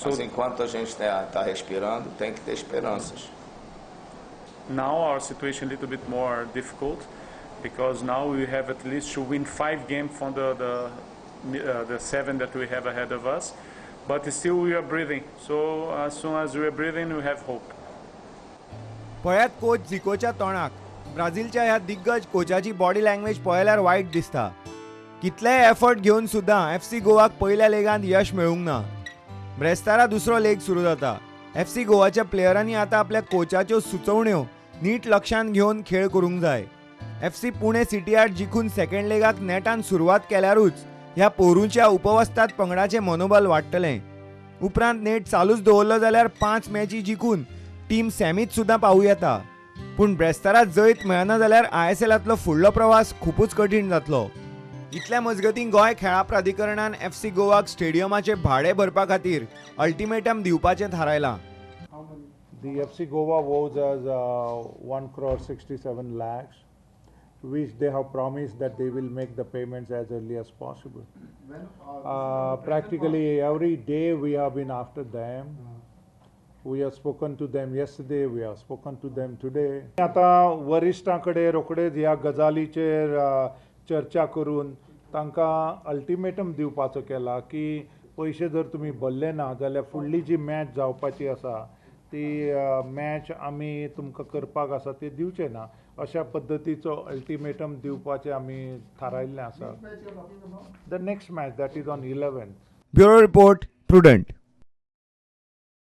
Mas enquanto a gente está respirando, tem que ter esperanças. Now our situation a little bit more difficult because now we have at least to win 5 games from the 7 that we have ahead of us, but still we are breathing. So as soon as we are breathing, we have hope. पळयात coach झिकोच्या तोंडाक ब्राझीलच्या ह्या दिग्गज कोचाची body language पळयल्यार वायट दिसता. कितलेय effort घेवन सुद्दां FC गोवाक पयल्या लेगांत यश मेळूंक ना. ब्रेस्तारा दुसरो लेग सुरू जाता. FC गोवाच्या प्लेयरांनी आतां आपल्या कोचाच्यो सुचोवण्यो नीट लक्षांत घेवन खेळ करूंक जाय. FC पुणे सिटी आड जिखून सेकंड लेगाक नेटान सुरवात केल्यारूच ह्या पोरूच्या उपवस्थात पंगडाचें मनोबल वाडटलें. उपरांत नेट चालूच दवरलो जाल्यार 5 मॅची जिखून टीम सॅमीत सुद्दां पावूं येता. पूण ब्रेस्तारा जैत मेळना जाल्यार ISLांतलो फुडलो प्रवास खूपच कठीण जातलो. इतल्या मजगतीं गोंय खेळा प्राधिकरणान FC गोवाक स्टेडियमाचें भाडें भरपा खातीर अल्टिमेटम दिवपाचें थारायलां. The FC Goa owes us 1 crore 67 lakhs, which they have promised that they will make the payments as early as possible. Practically every day we have been after them. We have spoken to them yesterday, we have spoken to them today. आता वरिष्ठांकडे रोखडेच ह्या गजालीचेर चर्चा करून तांकां ultimatum दिवपाचो केला की पयशे जर तुमी भरले ना जाल्यार फुडली जी मॅच जावपाची आसा ती मॅच आमी तुमकां करपाक आसा ती दिवचे ना अशा पद्दतीचो अल्टिमेटम दिवपाचें आमी थारायल्लें आसा. The next match that is on 11th. Bureau report prudent.